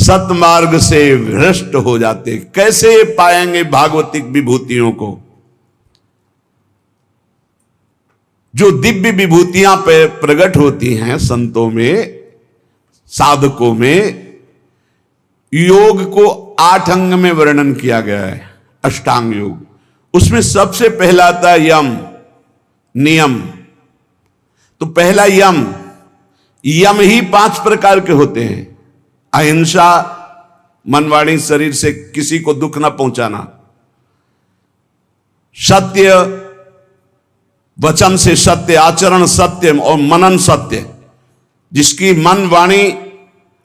सतमार्ग से भ्रष्ट हो जाते। कैसे पाएंगे भागवतिक विभूतियों को? जो दिव्य विभूतियां प्रकट होती हैं संतों में, साधकों में, योग को 8 अंग में वर्णन किया गया है, अष्टांग योग। उसमें सबसे पहला आता है यम, नियम। तो पहला यम, यम ही 5 प्रकार के होते हैं। अहिंसा, मन वाणी शरीर से किसी को दुख ना पहुंचाना। सत्य, वचन से सत्य, आचरण सत्य और मनन सत्य। जिसकी मन वाणी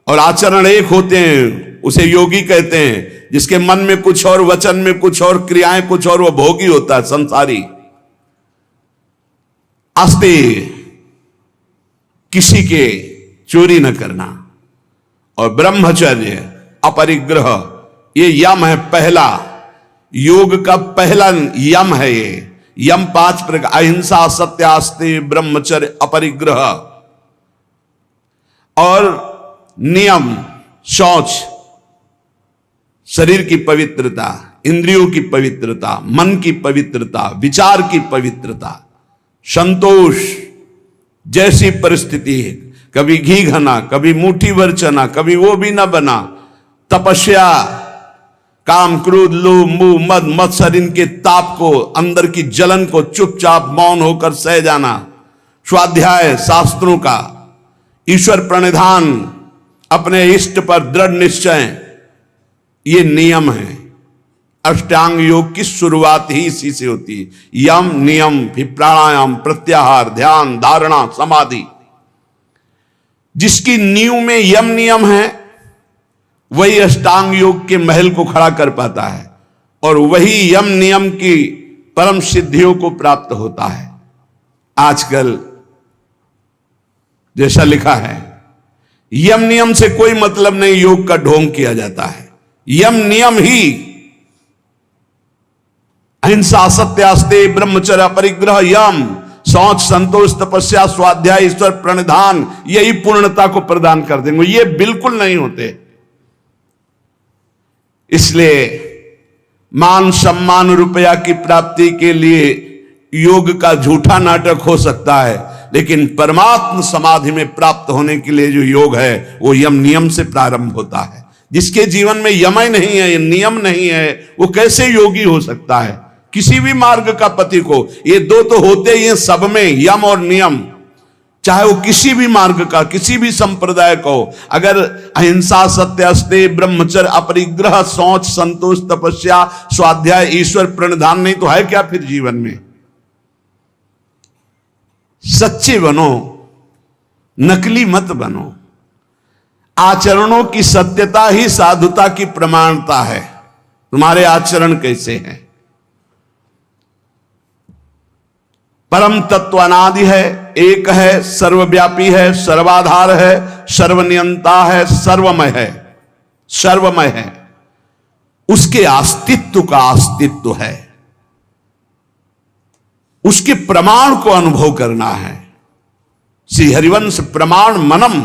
और आचरण एक होते हैं उसे योगी कहते हैं। जिसके मन में कुछ और, वचन में कुछ और, क्रियाएं कुछ और, वो भोगी होता है, संसारी। आस्ते, किसी के चोरी न करना। और ब्रह्मचर्य, अपरिग्रह, ये यम है पहला, योग का पहला यम है ये। यम 5 प्रकार, अहिंसा, सत्य, आस्ते, ब्रह्मचर्य, अपरिग्रह। और नियम, शौच, शरीर की पवित्रता, इंद्रियों की पवित्रता, मन की पवित्रता, विचार की पवित्रता, संतोष, जैसी परिस्थिति है, कभी घी घना, कभी मुट्ठी भर चना, कभी वो भी ना बना। तपस्या, काम, क्रोध, लोभ, मोह, मद, मत्सर, इनके ताप को, अंदर की जलन को चुपचाप मौन होकर सह जाना। स्वाध्याय शास्त्रों का, ईश्वर प्रणिधान, अपने इष्ट पर दृढ़ निश्चय, ये नियम है। अष्टांग योग की शुरुआत ही इसी से होती है। यम, नियम, फिर प्राणायाम, प्रत्याहार, ध्यान, धारणा, समाधि। जिसकी नींव में यम नियम है वही अष्टांग योग के महल को खड़ा कर पाता है, और वही यम नियम की परम सिद्धियों को प्राप्त होता है। आजकल जैसा लिखा है, यम नियम से कोई मतलब नहीं, योग का ढोंग किया जाता है। यम नियम ही अहिंसा, सत्य, आस्ते, ब्रह्मचर्य, अपरिग्रह, यम, शौच, संतोष, तपस्या, स्वाध्याय, ईश्वर प्रणिधान, यही पूर्णता को प्रदान कर देंगे। ये बिल्कुल नहीं होते। इसलिए मान सम्मान, रुपया की प्राप्ति के लिए योग का झूठा नाटक हो सकता है, लेकिन परमात्म समाधि में प्राप्त होने के लिए जो योग है वो यम नियम से प्रारंभ होता है। जिसके जीवन में यम ही नहीं है, नियम नहीं है, वो कैसे योगी हो सकता है? किसी भी मार्ग का पति को ये 2 तो होते ही हैं सब में, यम और नियम। चाहे वो किसी भी मार्ग का, किसी भी संप्रदाय का हो, अगर अहिंसा, सत्य, आस्ते, ब्रह्मचर्य, अपरिग्रह, शौच, संतोष, तपस्या, स्वाध्याय, ईश्वर प्रणिधान नहीं तो है क्या फिर जीवन में? सच्चे बनो, नकली मत बनो। आचरणों की सत्यता ही साधुता की प्रमाणता है। तुम्हारे आचरण कैसे हैं? परम तत्व अनादि है, एक है, सर्वव्यापी है, सर्वाधार है, सर्वनियंता है, सर्वमय है, सर्वमय है। उसके अस्तित्व का अस्तित्व है, उसके प्रमाण को अनुभव करना है। श्री हरिवंश प्रमाण मनम।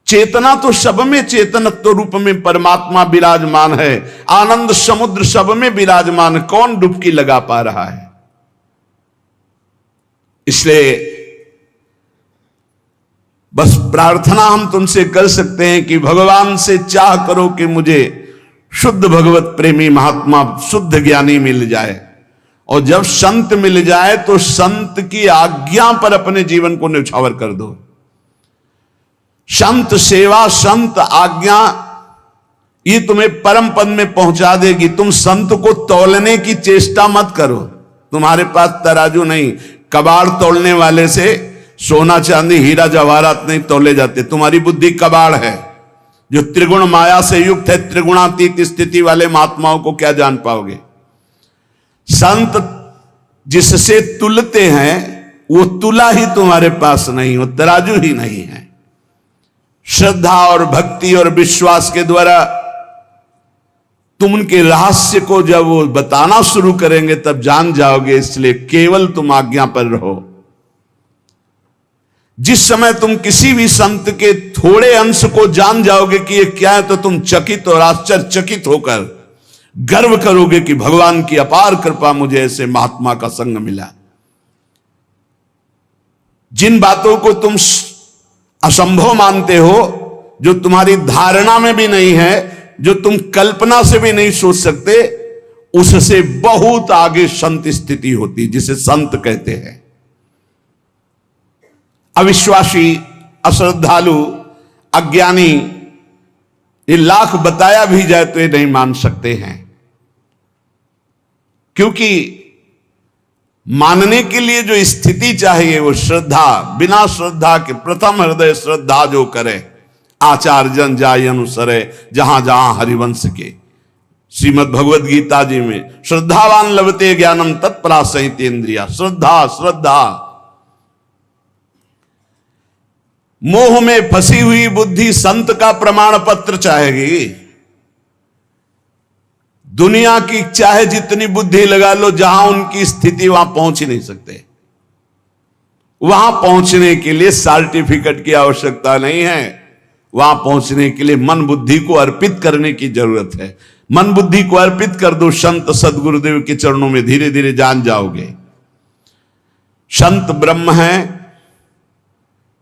चेतना तो सब में, चेतनत्व रूप में परमात्मा विराजमान है। आनंद समुद्र सब में विराजमान, कौन डुबकी लगा पा रहा है? इसलिए बस प्रार्थना हम तुमसे कर सकते हैं कि भगवान से चाह करो कि मुझे शुद्ध भगवत प्रेमी महात्मा, शुद्ध ज्ञानी मिल जाए। और जब संत मिल जाए तो संत की आज्ञा पर अपने जीवन को न्यौछावर कर दो। संत सेवा, संत आज्ञा, ये तुम्हें परम पद में पहुंचा देगी। तुम संत को तौलने की चेष्टा मत करो। तुम्हारे पास तराजू नहीं, कबाड़ तोलने वाले से सोना चांदी हीरा जवाहरात नहीं तोले जाते। तुम्हारी बुद्धि कबाड़ है जो त्रिगुण माया से युक्त है। त्रिगुणातीत स्थिति वाले महात्माओं को क्या जान पाओगे? संत जिससे तुलते हैं वो तुला ही तुम्हारे पास नहीं, वो तराजू ही नहीं है। श्रद्धा और भक्ति और विश्वास के द्वारा तुम उनके रहस्य को जब वो बताना शुरू करेंगे तब जान जाओगे। इसलिए केवल तुम आज्ञा पर रहो। जिस समय तुम किसी भी संत के थोड़े अंश को जान जाओगे कि ये क्या है, तो तुम चकित और आश्चर्यचकित होकर गर्व करोगे कि भगवान की अपार कृपा, मुझे ऐसे महात्मा का संग मिला। जिन बातों को तुम असंभव मानते हो, जो तुम्हारी धारणा में भी नहीं है, जो तुम कल्पना से भी नहीं सोच सकते, उससे बहुत आगे संत स्थिति होती, जिसे संत कहते हैं। अविश्वासी, अश्रद्धालु, अज्ञानी, ये लाख बताया भी जाए तो ये नहीं मान सकते हैं, क्योंकि मानने के लिए जो स्थिति चाहिए वो श्रद्धा। बिना श्रद्धा के प्रथम हृदय श्रद्धा जो करे, आचार जन जाय अनुसरे, जहां जहां हरिवंश के। श्रीमद् भगवद गीता जी में श्रद्धावान लभते ज्ञानम तत्परासहित इंद्रिया। श्रद्धा, श्रद्धा। मोह में फंसी हुई बुद्धि संत का प्रमाण पत्र चाहेगी। दुनिया की चाहे जितनी बुद्धि लगा लो, जहां उनकी स्थिति वहां पहुंच ही नहीं सकते। वहां पहुंचने के लिए सर्टिफिकेट की आवश्यकता नहीं है, वहां पहुंचने के लिए मन बुद्धि को अर्पित करने की जरूरत है। मन बुद्धि को अर्पित कर दो संत सदगुरुदेव के चरणों में, धीरे धीरे जान जाओगे। संत ब्रह्म है,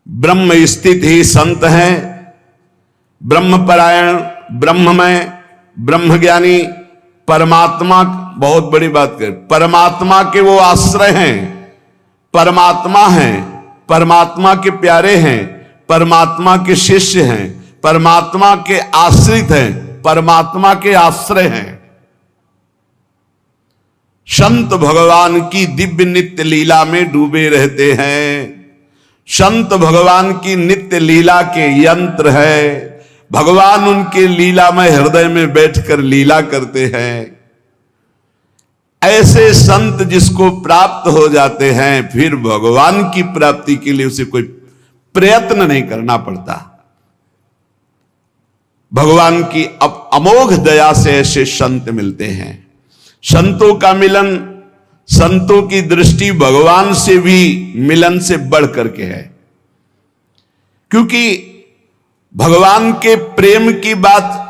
ब्रह्म स्थित ही संत है। ब्रह्मपरायण, ब्रह्ममय, ब्रह्मज्ञानी, परमात्मा, बहुत बड़ी बात कर, परमात्मा के वो आश्रय हैं, परमात्मा हैं, परमात्मा के प्यारे हैं, परमात्मा के शिष्य हैं, परमात्मा के आश्रित हैं, परमात्मा के आश्रय हैं। संत भगवान की दिव्य नित्य लीला में डूबे रहते हैं। संत भगवान की नित्य लीला के यंत्र है। भगवान उनके लीलामय हृदय में बैठकर लीला करते हैं। ऐसे संत जिसको प्राप्त हो जाते हैं, फिर भगवान की प्राप्ति के लिए उसे कोई प्रयत्न नहीं करना पड़ता। भगवान की अमोघ दया से ऐसे संत मिलते हैं। संतों का मिलन, संतों की दृष्टि भगवान से भी मिलन से बढ़ करके है, क्योंकि भगवान के प्रेम की बात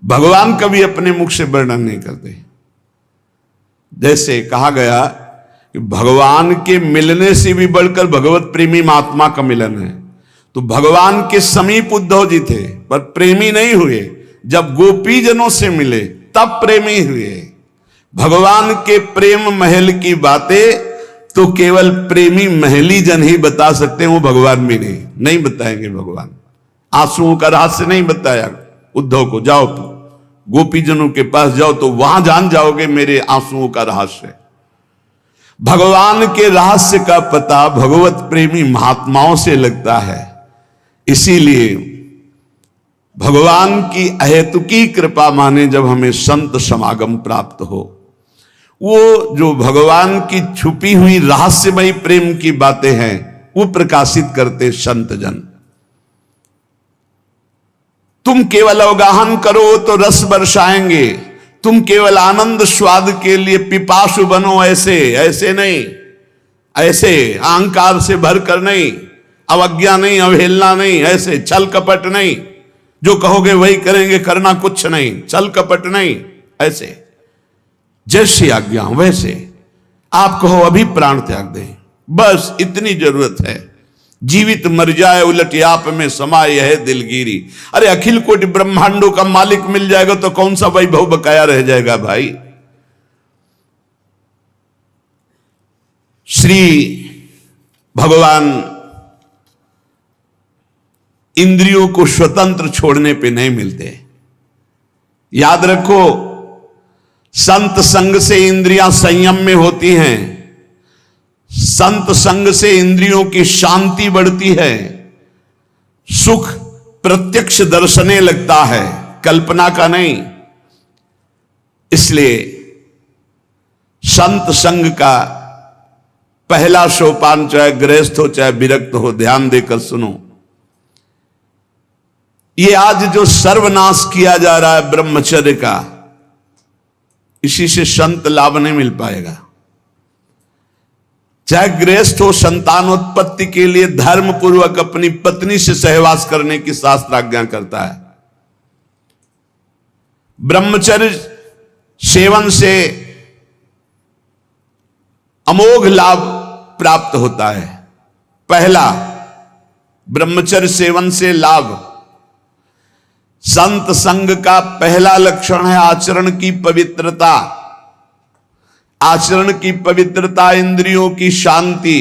भगवान कभी अपने मुख से वर्णन नहीं करते। जैसे कहा गया कि भगवान के मिलने से भी बढ़कर भगवत प्रेमी महात्मा का मिलन है। तो भगवान के समीप उद्धव जी थे, पर प्रेमी नहीं हुए। जब गोपी जनों से मिले तब प्रेमी हुए। भगवान के प्रेम महल की बातें तो केवल प्रेमी महली जन ही बता सकते हैं, वो भगवान भी नहीं बताएंगे। भगवान आंसुओं का रहस्य नहीं बताया उद्धव को। जाओ गोपी जनों के पास जाओ तो वहां जान जाओगे मेरे आंसुओं का रहस्य। भगवान के रहस्य का पता भगवत प्रेमी महात्माओं से लगता है। इसीलिए भगवान की अहेतुकी कृपा माने जब हमें संत समागम प्राप्त हो, वो जो भगवान की छुपी हुई रहस्यमयी प्रेम की बातें हैं वो प्रकाशित करते संत जन। तुम केवल अवगाहन करो तो रस बरसाएंगे, तुम केवल आनंद स्वाद के लिए पिपासु बनो, ऐसे नहीं, ऐसे अहंकार से भरकर नहीं, अवज्ञा नहीं, अवहेलना नहीं, ऐसे छल कपट नहीं, जो कहोगे वही करेंगे, करना कुछ नहीं, छल कपट नहीं, ऐसे जैसी आज्ञा वैसे। आप कहो अभी प्राण त्याग दें, बस इतनी जरूरत है। जीवित मर जाए उलट आप में समाये है दिलगिरी। अरे अखिल कोटि ब्रह्मांडों का मालिक मिल जाएगा तो कौन सा वैभव बकाया रह जाएगा भाई। श्री भगवान इंद्रियों को स्वतंत्र छोड़ने पे नहीं मिलते। याद रखो, संत संग से इंद्रियां संयम में होती हैं। संत संग से इंद्रियों की शांति बढ़ती है। सुख प्रत्यक्ष दर्शने लगता है, कल्पना का नहीं। इसलिए संत संग का पहला सोपान, चाहे गृहस्थ हो चाहे विरक्त हो, ध्यान देकर सुनो। ये आज जो सर्वनाश किया जा रहा है ब्रह्मचर्य का, इसी से संत लाभ नहीं मिल पाएगा। चाहे गृहस्थ हो, संतानोत्पत्ति के लिए धर्म पूर्वक अपनी पत्नी से सहवास करने की शास्त्र आज्ञा करता है। ब्रह्मचर्य सेवन से अमोघ लाभ प्राप्त होता है। पहला, ब्रह्मचर्य सेवन से लाभ, संत संग का पहला लक्षण है आचरण की पवित्रता। आचरण की पवित्रता, इंद्रियों की शांति।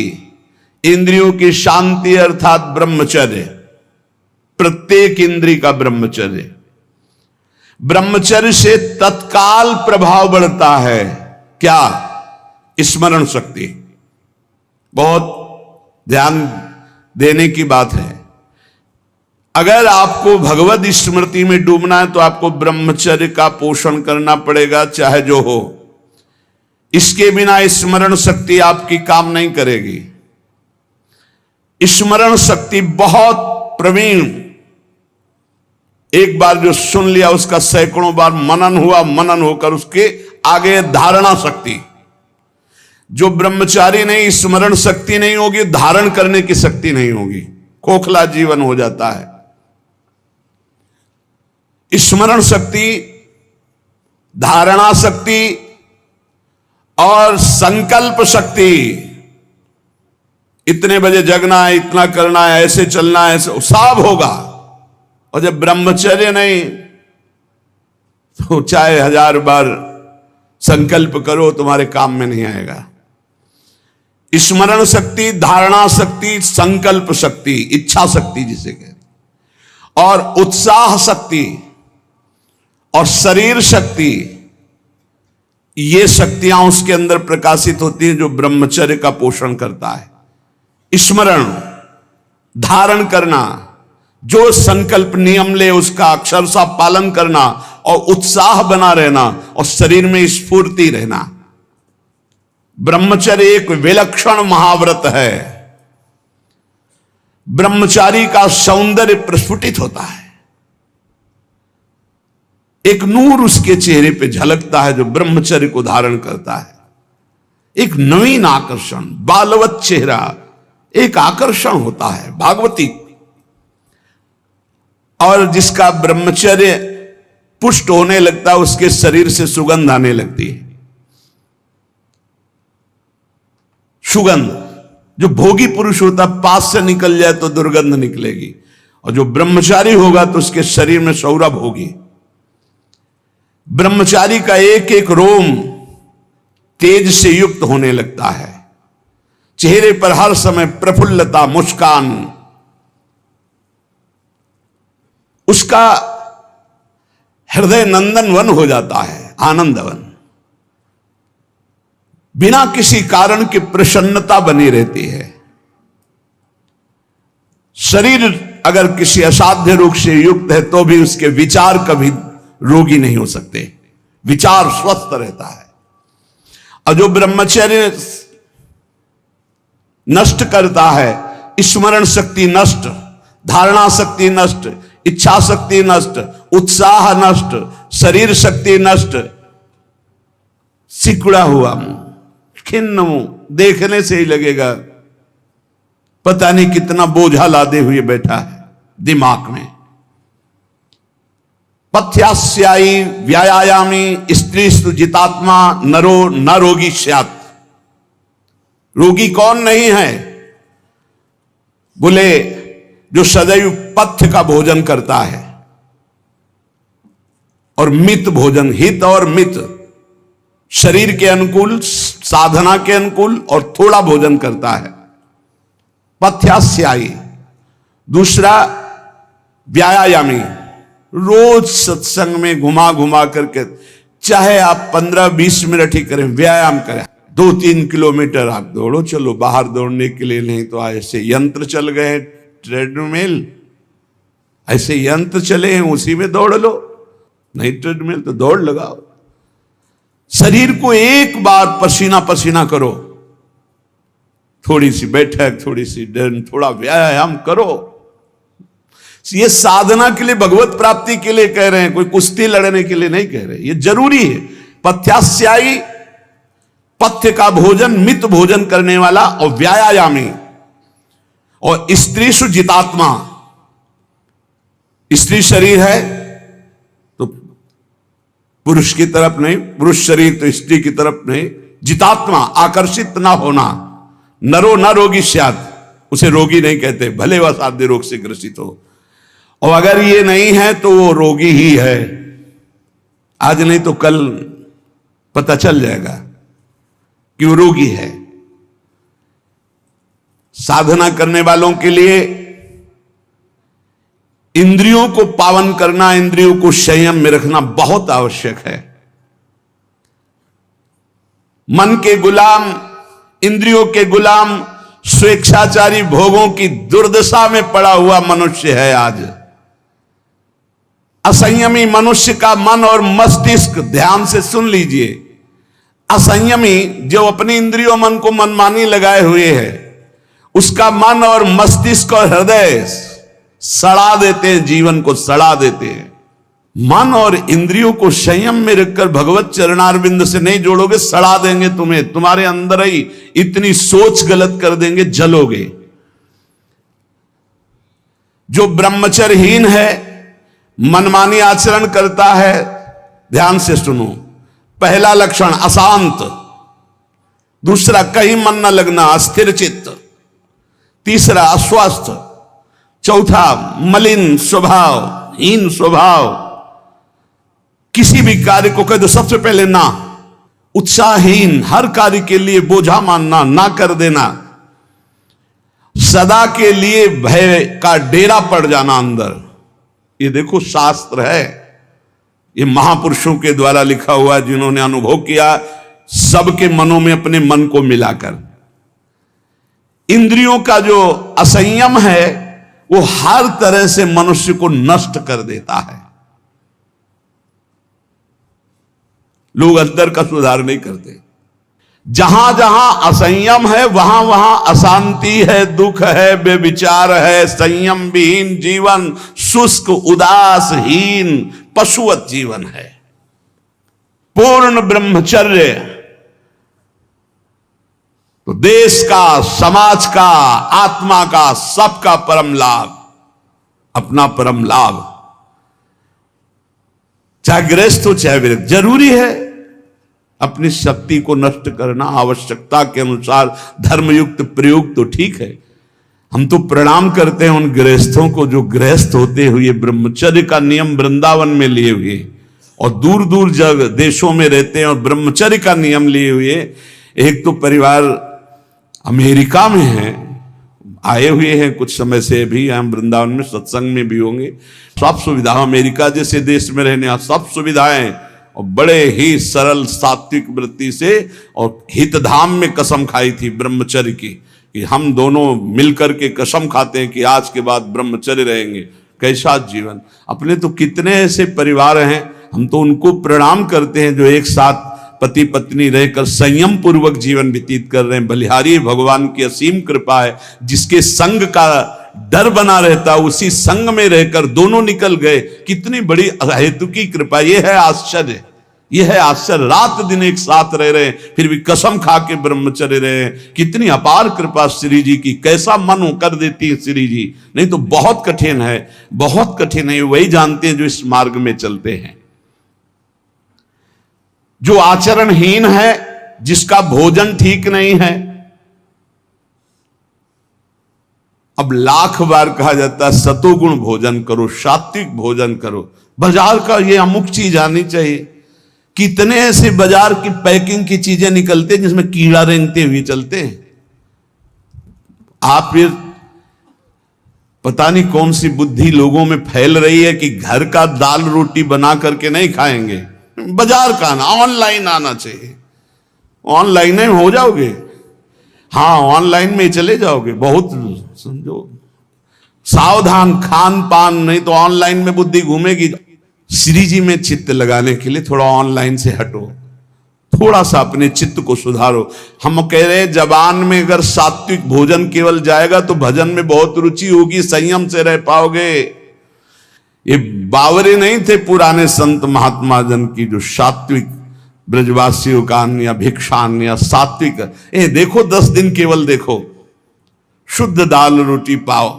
इंद्रियों की शांति अर्थात ब्रह्मचर्य, प्रत्येक इंद्रिय का ब्रह्मचर्य। ब्रह्मचर्य से तत्काल प्रभाव बढ़ता है। क्या? स्मरण शक्ति। बहुत ध्यान देने की बात है। अगर आपको भगवत स्मृति में डूबना है तो आपको ब्रह्मचर्य का पोषण करना पड़ेगा, चाहे जो हो। इसके बिना स्मरण शक्ति आपकी काम नहीं करेगी। स्मरण शक्ति बहुत प्रवीण, एक बार जो सुन लिया उसका सैकड़ों बार मनन हुआ, मनन होकर उसके आगे धारणा शक्ति। जो ब्रह्मचारी नहीं, स्मरण शक्ति नहीं होगी, धारण करने की शक्ति नहीं होगी, खोखला जीवन हो जाता है। स्मरण शक्ति, धारणा शक्ति और संकल्प शक्ति। इतने बजे जगना है, इतना करना है, ऐसे चलना है, ऐसे सब होगा। और जब ब्रह्मचर्य नहीं तो चाहे 1000 बार संकल्प करो, तुम्हारे काम में नहीं आएगा। स्मरण शक्ति, धारणा शक्ति, संकल्प शक्ति, इच्छा शक्ति जिसे कहते, और उत्साह शक्ति और शरीर शक्ति, ये शक्तियां उसके अंदर प्रकाशित होती हैं जो ब्रह्मचर्य का पोषण करता है। स्मरण, धारण करना, जो संकल्प नियम ले उसका अक्षरशः पालन करना, और उत्साह बना रहना, और शरीर में स्फूर्ति रहना। ब्रह्मचर्य एक विलक्षण महाव्रत है। ब्रह्मचारी का सौंदर्य प्रस्फुटित होता है। एक नूर उसके चेहरे पे झलकता है जो ब्रह्मचर्य को धारण करता है। एक नवीन आकर्षण, बालवत चेहरा, एक आकर्षण होता है भागवती। और जिसका ब्रह्मचर्य पुष्ट होने लगता है उसके शरीर से सुगंध आने लगती है। सुगंध, जो भोगी पुरुष होता पास से निकल जाए तो दुर्गंध निकलेगी, और जो ब्रह्मचारी होगा तो उसके शरीर में सौरभ होगी। ब्रह्मचारी का एक एक रोम तेज से युक्त होने लगता है। चेहरे पर हर समय प्रफुल्लता, मुस्कान, उसका हृदय नंदनवन हो जाता है, आनंदवन। बिना किसी कारण की प्रसन्नता बनी रहती है। शरीर अगर किसी असाध्य रोग से युक्त है तो भी उसके विचार कभी रोगी नहीं हो सकते, विचार स्वस्थ रहता है। और जो ब्रह्मचर्य नष्ट करता है, स्मरण शक्ति नष्ट, धारणा शक्ति नष्ट, इच्छा शक्ति नष्ट, उत्साह नष्ट, शरीर शक्ति नष्ट, सिकुड़ा हुआ मुंह, खिन्न मुंह, देखने से ही लगेगा पता नहीं कितना बोझा लादे हुए बैठा है दिमाग में। पथ्यास्यायी व्यायामी स्त्रीस्तु जितात्मा नरो न रोगी स्यात्। रोगी कौन नहीं है? बोले जो सदैव पथ्य का भोजन करता है और मित भोजन, हित और मित, शरीर के अनुकूल, साधना के अनुकूल और थोड़ा भोजन करता है, पथ्यास्यायी। दूसरा व्यायामी, रोज सत्संग में घुमा घुमा करके, चाहे आप 15-20 मिनट ही करें, व्यायाम करें, 2-3 किलोमीटर आप दौड़ो, चलो बाहर दौड़ने के लिए, नहीं तो ऐसे यंत्र चल गए, ट्रेडमिल, ऐसे यंत्र चले हैं उसी में दौड़ लो, नहीं ट्रेडमिल तो दौड़ लगाओ। शरीर को एक बार पसीना पसीना करो, थोड़ी सी बैठक, थोड़ी सी डर, थोड़ा व्यायाम करो। ये साधना के लिए, भगवत प्राप्ति के लिए कह रहे हैं, कोई कुश्ती लड़ने के लिए नहीं कह रहे, ये जरूरी है। पथ्यास्यायी पथ्य का भोजन, मित भोजन करने वाला और व्यायामी। और स्त्री जितात्मा, स्त्री शरीर है तो पुरुष की तरफ नहीं, पुरुष शरीर तो स्त्री की तरफ नहीं। जितात्मा, आकर्षित ना होना। नरो न रोगी स्यात्, उसे रोगी नहीं कहते, भले वह साध्य रोग से ग्रसित हो। और अगर ये नहीं है तो वो रोगी ही है। आज नहीं तो कल पता चल जाएगा कि वो रोगी है। साधना करने वालों के लिए इंद्रियों को पावन करना, इंद्रियों को संयम में रखना बहुत आवश्यक है। मन के गुलाम, इंद्रियों के गुलाम, स्वेच्छाचारी भोगों की दुर्दशा में पड़ा हुआ मनुष्य है आज। असंयमी मनुष्य का मन और मस्तिष्क, ध्यान से सुन लीजिए, असंयमी जो अपनी इंद्रियों मन को मनमानी लगाए हुए है, उसका मन और मस्तिष्क और हृदय सड़ा देते हैं, जीवन को सड़ा देते हैं। मन और इंद्रियों को संयम में रखकर भगवत चरणारविंद से नहीं जोड़ोगे, सड़ा देंगे तुम्हें। तुम्हारे अंदर ही इतनी सोच गलत कर देंगे, जलोगे। जो ब्रह्मचर्यहीन है, मनमानी आचरण करता है, ध्यान से सुनो। पहला लक्षण अशांत, दूसरा कहीं मन न लगना, अस्थिर चित्त, तीसरा अस्वस्थ, चौथा मलिन स्वभाव, हीन स्वभाव। किसी भी कार्य को कह दो सबसे पहले ना, उत्साहहीन, हर कार्य के लिए बोझा मानना, ना कर देना, सदा के लिए भय का डेरा पड़ जाना अंदर। ये देखो शास्त्र है, ये महापुरुषों के द्वारा लिखा हुआ, जिन्होंने अनुभव किया सबके मनों में अपने मन को मिलाकर। इंद्रियों का जो असंयम है वो हर तरह से मनुष्य को नष्ट कर देता है। लोग अंदर का सुधार नहीं करते। जहां जहां असंयम है वहां वहां अशांति है, दुख है, बेविचार है, संयम विहीन जीवन, शुष्क उदासहीन पशुवत जीवन है। पूर्ण ब्रह्मचर्य तो देश का, समाज का, आत्मा का, सबका परम लाभ, अपना परम लाभ। चाहे गृहस्थ हो चाहे विरक्त, जरूरी है अपनी शक्ति को नष्ट करना, आवश्यकता के अनुसार धर्मयुक्त प्रयोग तो ठीक है। हम तो प्रणाम करते हैं उन गृहस्थों को जो गृहस्थ होते हुए ब्रह्मचर्य का नियम वृंदावन में लिए हुए और दूर दूर जगह देशों में रहते हैं और ब्रह्मचर्य का नियम लिए हुए। एक तो परिवार अमेरिका में है, आए हुए हैं कुछ समय से, भी हम वृंदावन में सत्संग में भी होंगे। सब सुविधा, अमेरिका जैसे देश में रहने सब सुविधाएं, और बड़े ही सरल सात्विक वृत्ति से, और हितधाम में कसम खाई थी ब्रह्मचर्य की कि हम दोनों मिलकर के कसम खाते हैं कि आज के बाद ब्रह्मचर्य रहेंगे। कैसा जीवन! अपने तो कितने ऐसे परिवार हैं, हम तो उनको प्रणाम करते हैं जो एक साथ पति पत्नी रहकर संयम पूर्वक जीवन व्यतीत कर रहे हैं। बलिहारी भगवान की असीम कृपा है, जिसके संग का डर बना रहता उसी संग में रहकर दोनों निकल गए। कितनी बड़ी अहेतु की कृपा! ये है आश्चर्य, यह है आश्चर्य। रात दिन एक साथ रह रहे हैं, फिर भी कसम खा के ब्रह्मचर्य रहे हैं। कितनी अपार कृपा श्री जी की! कैसा मन हो कर देती है श्री जी, नहीं तो बहुत कठिन है, बहुत कठिन है। वही जानते हैं जो इस मार्ग में चलते हैं। जो आचरणहीन है, जिसका भोजन ठीक नहीं है, अब लाख बार कहा जाता है सतोगुण भोजन करो, सात्विक भोजन करो। बाजार का ये अमुक चीज आनी चाहिए। कितने ऐसे बाजार की पैकिंग की चीजें निकलते हैं जिसमें कीड़ा रेंगते हुए चलते हैं। आप फिर पता नहीं कौन सी बुद्धि लोगों में फैल रही है कि घर का दाल रोटी बना करके नहीं खाएंगे, बाजार का आना, ऑनलाइन आना चाहिए। ऑनलाइन में हो जाओगे, हाँ ऑनलाइन में चले जाओगे। बहुत समझो सावधान, खान पान नहीं तो ऑनलाइन में बुद्धि घूमेगी। श्री जी में चित्त लगाने के लिए थोड़ा ऑनलाइन से हटो, थोड़ा सा अपने चित्त को सुधारो। हम कह रहे हैं जबान में अगर सात्विक भोजन केवल जाएगा तो भजन में बहुत रुचि होगी, संयम से रह पाओगे। ये बावरे नहीं थे पुराने संत महात्मा जन की जो सात्विक ब्रजवासियों का अन्न या भिक्षान्न या सात्विक, देखो 10 दिन केवल देखो, शुद्ध दाल रोटी पाओ,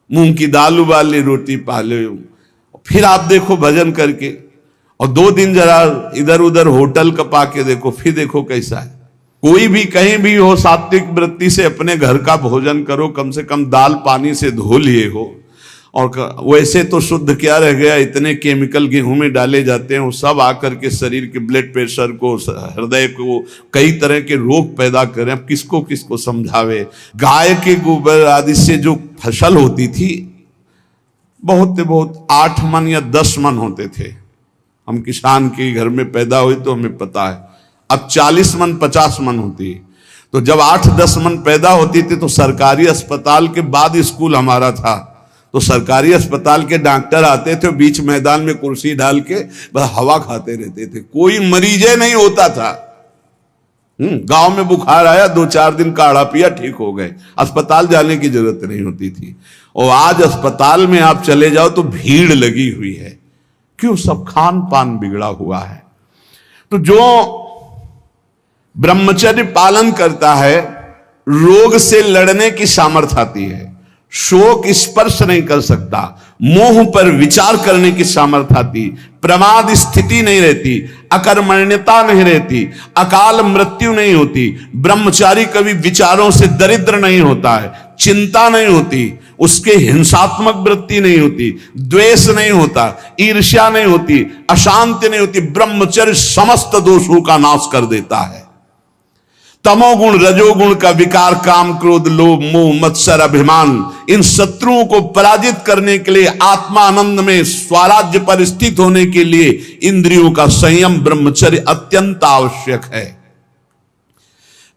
मूंग की दाल वाली रोटी पा लो, फिर आप देखो भजन करके, और 2 दिन जरा इधर उधर होटल का पाके देखो, फिर देखो कैसा है। कोई भी कहीं भी हो, सात्विक वृत्ति से अपने घर का भोजन करो, कम से कम दाल पानी से धो लिए हो। और वैसे तो शुद्ध क्या रह गया, इतने केमिकल गेहूं में डाले जाते हैं, वो सब आकर के शरीर के ब्लड प्रेशर को, हृदय को, कई तरह के रोग पैदा करें। अब किसको किसको समझावे। गाय के गोबर आदि से जो फसल होती थी, बहुत 8 मन या 10 मन होते थे। हम किसान के घर में पैदा हुए तो हमें पता है। अब 40 मन 50 मन होती है। तो जब 8-10 मन पैदा होती थी तो सरकारी अस्पताल के बाद स्कूल हमारा था, तो सरकारी अस्पताल के डॉक्टर आते थे, बीच मैदान में कुर्सी डाल के बस हवा खाते रहते थे, कोई मरीजे नहीं होता था। गांव में बुखार आया, 2-4 दिन काढ़ा पिया, ठीक हो गए, अस्पताल जाने की जरूरत नहीं होती थी। और आज अस्पताल में आप चले जाओ तो भीड़ लगी हुई है। क्यों? सब खान पान बिगड़ा हुआ है। तो जो ब्रह्मचर्य पालन करता है, रोग से लड़ने की सामर्थ्य आती है, शोक स्पर्श नहीं कर सकता, मोह पर विचार करने की सामर्थ्य आती, प्रमाद स्थिति नहीं रहती, अकर्मण्यता नहीं रहती, अकाल मृत्यु नहीं होती, ब्रह्मचारी कभी विचारों से दरिद्र नहीं होता है, चिंता नहीं होती, उसके हिंसात्मक वृत्ति नहीं होती, द्वेष नहीं होता, ईर्ष्या नहीं होती, अशांति नहीं होती। ब्रह्मचर्य समस्त दोषों का नाश कर देता है। तमोगुण रजोगुण का विकार, काम क्रोध लोभ मोह मत्सर अभिमान, इन शत्रुओं को पराजित करने के लिए, आत्मानंद में स्वराज्य पर स्थित होने के लिए इंद्रियों का संयम ब्रह्मचर्य अत्यंत आवश्यक है।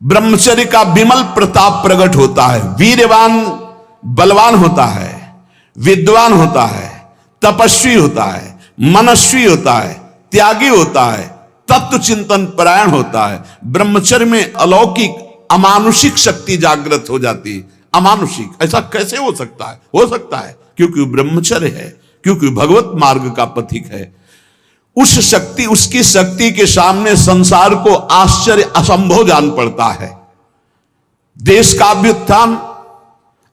ब्रह्मचर्य का विमल प्रताप प्रकट होता है। वीरवान बलवान होता है, विद्वान होता है, तपस्वी होता है, मनस्वी होता है, त्यागी होता है, तत्व चिंतन परायण होता है। ब्रह्मचर्य में अलौकिक अमानुषिक शक्ति जागृत हो जाती है। अमानुषिक ऐसा कैसे हो सकता है? हो सकता है क्योंकि ब्रह्मचर्य है, क्योंकि भगवत मार्ग का पथिक है। उस शक्ति, उसकी शक्ति के सामने संसार को आश्चर्य असंभव जान पड़ता है। देश का भी उत्थान,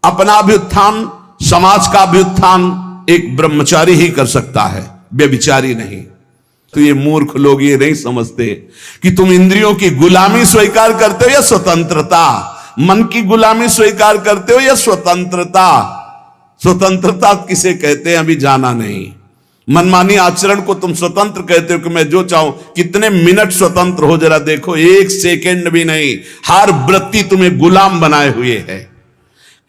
अपना भी उत्थान, समाज का भी उत्थान एक ब्रह्मचारी ही कर सकता है, व्यभिचारी नहीं। तो ये मूर्ख लोग ये नहीं समझते कि तुम इंद्रियों की गुलामी स्वीकार करते हो या स्वतंत्रता, मन की गुलामी स्वीकार करते हो या स्वतंत्रता। स्वतंत्रता किसे कहते हैं अभी जाना नहीं। मनमानी आचरण को तुम स्वतंत्र कहते हो कि मैं जो चाहूं, कितने मिनट स्वतंत्र हो जरा देखो, 1 सेकेंड भी नहीं। हर वृत्ति तुम्हें गुलाम बनाए हुए है।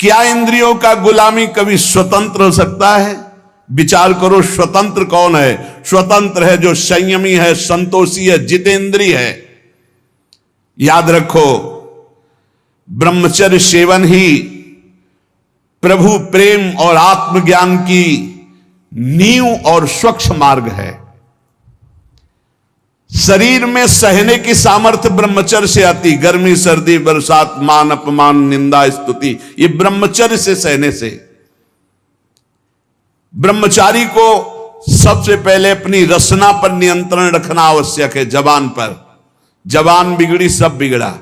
क्या इंद्रियों का गुलामी कभी स्वतंत्र हो सकता है? विचार करो, स्वतंत्र कौन है? स्वतंत्र है जो संयमी है, संतोषी है, जितेंद्री है। याद रखो, ब्रह्मचर्य सेवन ही प्रभु प्रेम और आत्मज्ञान की नींव और स्वच्छ मार्ग है। शरीर में सहने की सामर्थ्य ब्रह्मचर्य से आती। गर्मी सर्दी बरसात मान अपमान निंदा स्तुति, ये ब्रह्मचर्य से सहने से। ब्रह्मचारी को सबसे पहले अपनी रसना पर नियंत्रण रखना आवश्यक है। जबान पर, जबान बिगड़ी सब बिगड़ा।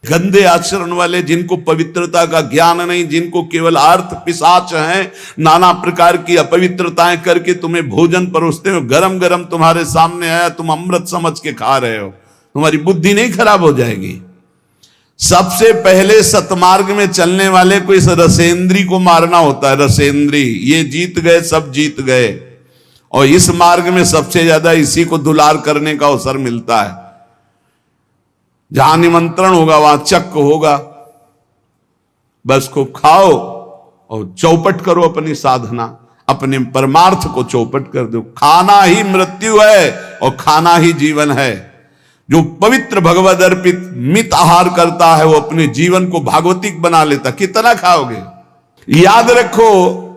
गंदे आचरण वाले, जिनको पवित्रता का ज्ञान नहीं, जिनको केवल अर्थ पिशाच हैं, नाना प्रकार की अपवित्रताएं करके तुम्हें भोजन परोसते हो, गरम गरम तुम्हारे सामने आया, तुम अमृत समझ के खा रहे हो, तुम्हारी बुद्धि नहीं खराब हो जाएगी? सबसे पहले सतमार्ग में चलने वाले को इस रसेंद्री को मारना होता है। रसेंद्री, ये जीत गए, सब जीत गए। और इस मार्ग में सबसे ज्यादा इसी को दुलार करने का अवसर मिलता है। जहां निमंत्रण होगा वहां चक्क होगा, बस खूब खाओ और चौपट करो अपनी साधना, अपने परमार्थ को चौपट कर दो। खाना ही मृत्यु है और खाना ही जीवन है। जो पवित्र भगवद अर्पित मित आहार करता है वो अपने जीवन को भागवतिक बना लेता। कितना खाओगे? याद रखो,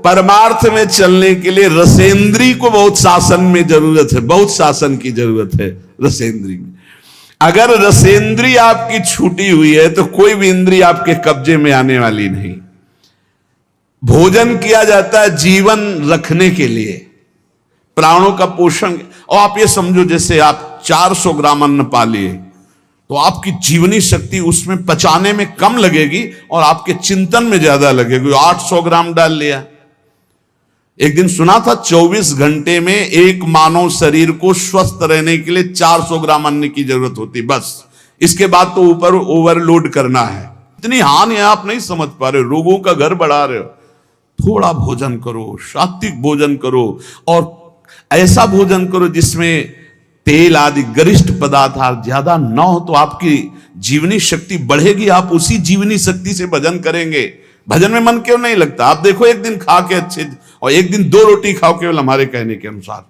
परमार्थ में चलने के लिए रसेंद्री को बहुत शासन में जरूरत है, बहुत शासन की जरूरत है रसेंद्री में। अगर रसेंद्री आपकी छूटी हुई है तो कोई भी इंद्री आपके कब्जे में आने वाली नहीं। भोजन किया जाता है जीवन रखने के लिए, प्राणों का पोषण। और आप ये समझो जैसे आप 400 ग्राम अन्न पा लिए तो आपकी जीवनी शक्ति उसमें पचाने में कम लगेगी और आपके चिंतन में ज्यादा लगेगी। 800 ग्राम डाल लिया। एक दिन सुना था 24 घंटे में एक मानव शरीर को स्वस्थ रहने के लिए 400 ग्राम अन्न की जरूरत होती, बस। इसके बाद तो ऊपर ओवरलोड करना है। इतनी हानि आप नहीं समझ पा रहे, रोगों का घर बढ़ा रहे हो। थोड़ा भोजन करो, सात्विक भोजन करो और ऐसा भोजन करो जिसमें तेल आदि गरिष्ठ पदार्थ ज्यादा न हो, तो आपकी जीवनी शक्ति बढ़ेगी। आप उसी जीवनी शक्ति से भजन करेंगे। भजन में मन क्यों नहीं लगता? आप देखो, एक दिन खा के अच्छे और एक दिन 2 रोटी खाओ केवल हमारे कहने के अनुसार,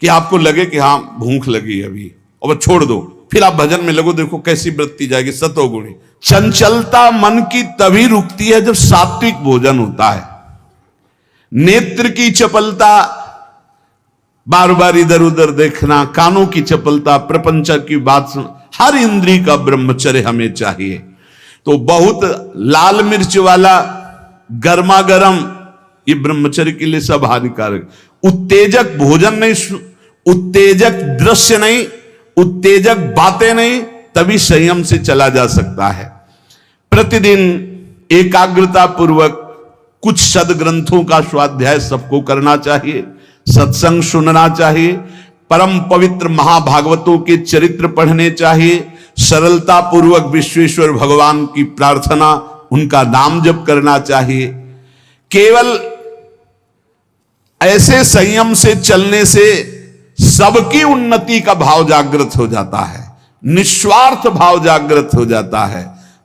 कि आपको लगे कि हाँ भूख लगी अभी, और बस छोड़ दो, फिर आप भजन में लगो, देखो कैसी वृत्ति जाएगी, सतोगुणी। चंचलता मन की तभी रुकती है जब सात्विक भोजन होता है। नेत्र की चपलता, बार बार इधर उधर देखना, कानों की चपलता, प्रपंच की बात सुन, हर इंद्री का ब्रह्मचर्य हमें चाहिए। तो बहुत लाल मिर्च वाला गर्मा गर्म, ये ब्रह्मचर्य के लिए सब हानिकारक। उत्तेजक भोजन नहीं, उत्तेजक दृश्य नहीं, उत्तेजक बातें नहीं, तभी संयम से चला जा सकता है। प्रतिदिन एकाग्रता पूर्वक कुछ सदग्रंथों का स्वाध्याय सबको करना चाहिए, सत्संग सुनना चाहिए, परम पवित्र महाभागवतों के चरित्र पढ़ने चाहिए, सरलता पूर्वक विश्वेश्वर भगवान की प्रार्थना, उनका नाम जप करना चाहिए। केवल ऐसे संयम से चलने से सबकी उन्नति का भाव जागृत हो जाता है, निस्वार्थ भाव जागृत हो जाता है।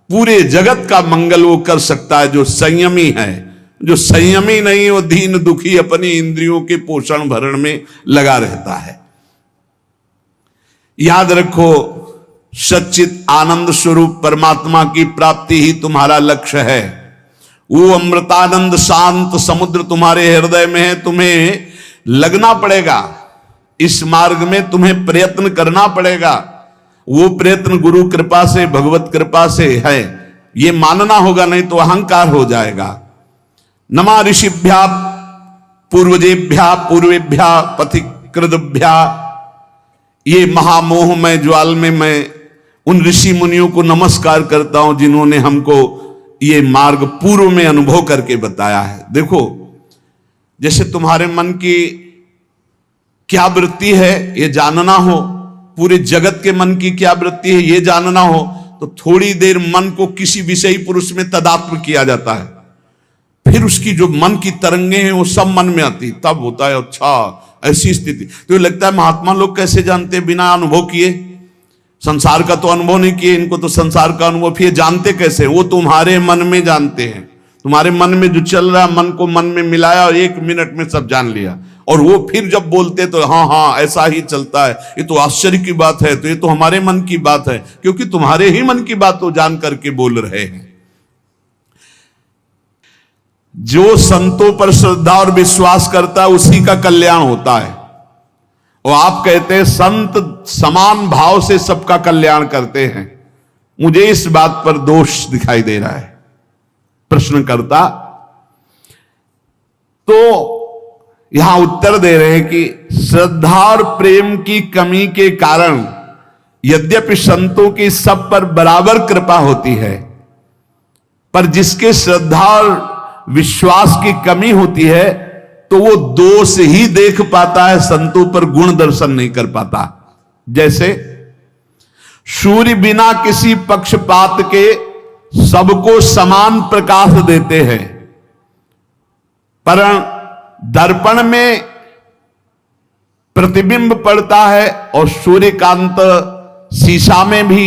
पूरे जगत का मंगल वो कर सकता है जो संयमी है। जो संयमी नहीं, वो दीन दुखी अपनी इंद्रियों के पोषण भरण में लगा रहता है। याद रखो, सच्चित आनंद स्वरूप परमात्मा की प्राप्ति ही तुम्हारा लक्ष्य है। वो अमृतानंद शांत समुद्र तुम्हारे हृदय में है। तुम्हें लगना पड़ेगा इस मार्ग में, तुम्हें प्रयत्न करना पड़ेगा। वो प्रयत्न गुरु कृपा से, भगवत कृपा से है, ये मानना होगा, नहीं तो अहंकार हो जाएगा। नमा ऋषिभ्या पूर्वजेभ्या पूर्वेभ्या पथिकृतभ्या, ये महामोह में ज्वाल में मैं उन ऋषि मुनियों को नमस्कार करता हूं जिन्होंने हमको ये मार्ग पूर्व में अनुभव करके बताया है। देखो, जैसे तुम्हारे मन की क्या वृत्ति है ये जानना हो, पूरे जगत के मन की क्या वृत्ति है ये जानना हो, तो थोड़ी देर मन को किसी विषयी पुरुष में तदात्म किया जाता है, फिर उसकी जो मन की तरंगे हैं वो सब मन में आती, तब होता है अच्छा ऐसी स्थिति। तो ये लगता है महात्मा लोग कैसे जानते बिना अनुभव किए? संसार का तो अनुभव नहीं किए, इनको तो संसार का अनुभव, फिर जानते कैसे? वो तुम्हारे मन में जानते हैं। तुम्हारे मन में जो चल रहा है, मन को मन में मिलाया और 1 मिनट में सब जान लिया। और वो फिर जब बोलते तो हाँ हाँ ऐसा ही चलता है, ये तो आश्चर्य की बात है, तो ये तो हमारे मन की बात है, क्योंकि तुम्हारे ही मन की बात वो जान करके बोल रहे हैं। जो संतों पर श्रद्धा और विश्वास करता है उसी का कल्याण होता है। और आप कहते हैं संत समान भाव से सबका कल्याण करते हैं। मुझे इस बात पर दोष दिखाई दे रहा है। प्रश्नकर्ता तो यहां उत्तर दे रहे हैं कि श्रद्धा और प्रेम की कमी के कारण यद्यपि संतों की सब पर बराबर कृपा होती है, पर जिसके श्रद्धा और विश्वास की कमी होती है तो वो दोष ही देख पाता है, संतों पर गुण दर्शन नहीं कर पाता। जैसे सूर्य बिना किसी पक्षपात के सबको समान प्रकाश देते हैं, पर दर्पण में प्रतिबिंब पड़ता है और सूर्यकांत शीशा में भी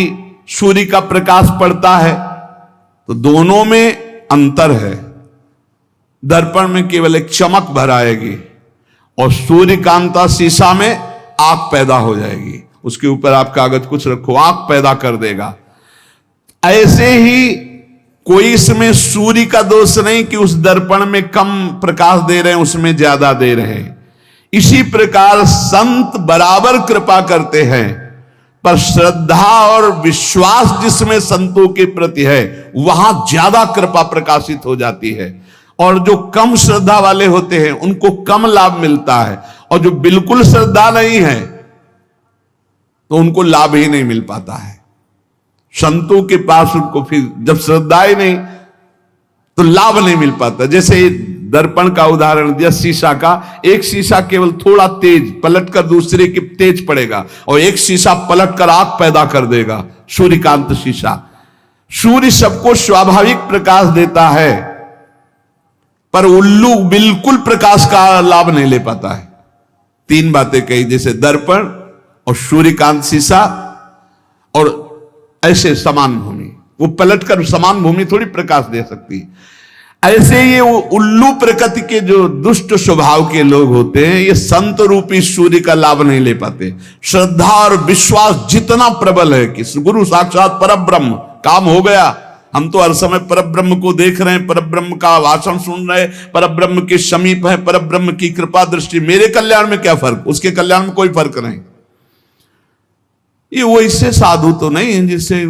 सूर्य का प्रकाश पड़ता है, तो दोनों में अंतर है। दर्पण में केवल एक चमक भर आएगी और सूर्यकांता शीशा में आग पैदा हो जाएगी। उसके ऊपर आप कागज कुछ रखो, आग पैदा कर देगा। ऐसे ही कोई इसमें सूर्य का दोष नहीं कि उस दर्पण में कम प्रकाश दे रहे हैं, उसमें ज्यादा दे रहे हैं। इसी प्रकार संत बराबर कृपा करते हैं, पर श्रद्धा और विश्वास जिसमें संतों के प्रति है वहां ज्यादा कृपा प्रकाशित हो जाती है। और जो कम श्रद्धा वाले होते हैं उनको कम लाभ मिलता है, और जो बिल्कुल श्रद्धा नहीं है तो उनको लाभ ही नहीं मिल पाता है। संतों के पास उनको फिर जब श्रद्धा ही नहीं तो लाभ नहीं मिल पाता। जैसे दर्पण का उदाहरण दिया, शीशा का, एक शीशा केवल थोड़ा तेज पलटकर दूसरे के तेज पड़ेगा, और एक शीशा पलटकर आग पैदा कर देगा, सूर्यकांत शीशा। सूर्य सबको स्वाभाविक प्रकाश देता है, पर उल्लू बिल्कुल प्रकाश का लाभ नहीं ले पाता है। तीन बातें कही, जैसे दर्पण और सूर्यकांत शीशा और ऐसे समान भूमि, वो पलटकर समान भूमि थोड़ी प्रकाश दे सकती है। ऐसे ये उल्लू प्रकृति के जो दुष्ट स्वभाव के लोग होते हैं, ये संत रूपी सूर्य का लाभ नहीं ले पाते। श्रद्धा और विश्वास जितना प्रबल है कि गुरु साक्षात परब्रह्म, काम हो गया, हम तो हर समय परब्रह्म को देख रहे हैं, परब्रह्म का भाषण सुन रहे हैं, परब्रह्म के समीप है, परब्रह्म की कृपा दृष्टि, मेरे कल्याण में क्या फर्क, उसके कल्याण में कोई फर्क नहीं। ये वैसे साधु तो नहीं है जिससे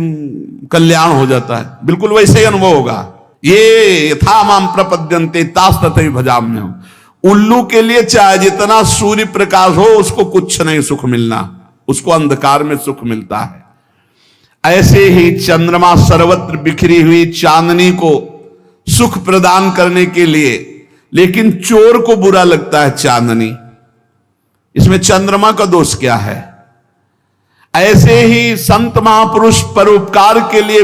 कल्याण हो जाता है, बिल्कुल वैसे ही अनुभव होगा। ये यथा माम प्रपद्यन्ते तास तथैव भजाम्यहम्। उल्लू के लिए चाहे जितना सूर्य प्रकाश हो, उसको कुछ नहीं सुख मिलना, उसको अंधकार में सुख मिलता है। ऐसे ही चंद्रमा सर्वत्र बिखरी हुई चांदनी को सुख प्रदान करने के लिए, लेकिन चोर को बुरा लगता है चांदनी, इसमें चंद्रमा का दोष क्या है? ऐसे ही संत महापुरुष परोपकार के लिए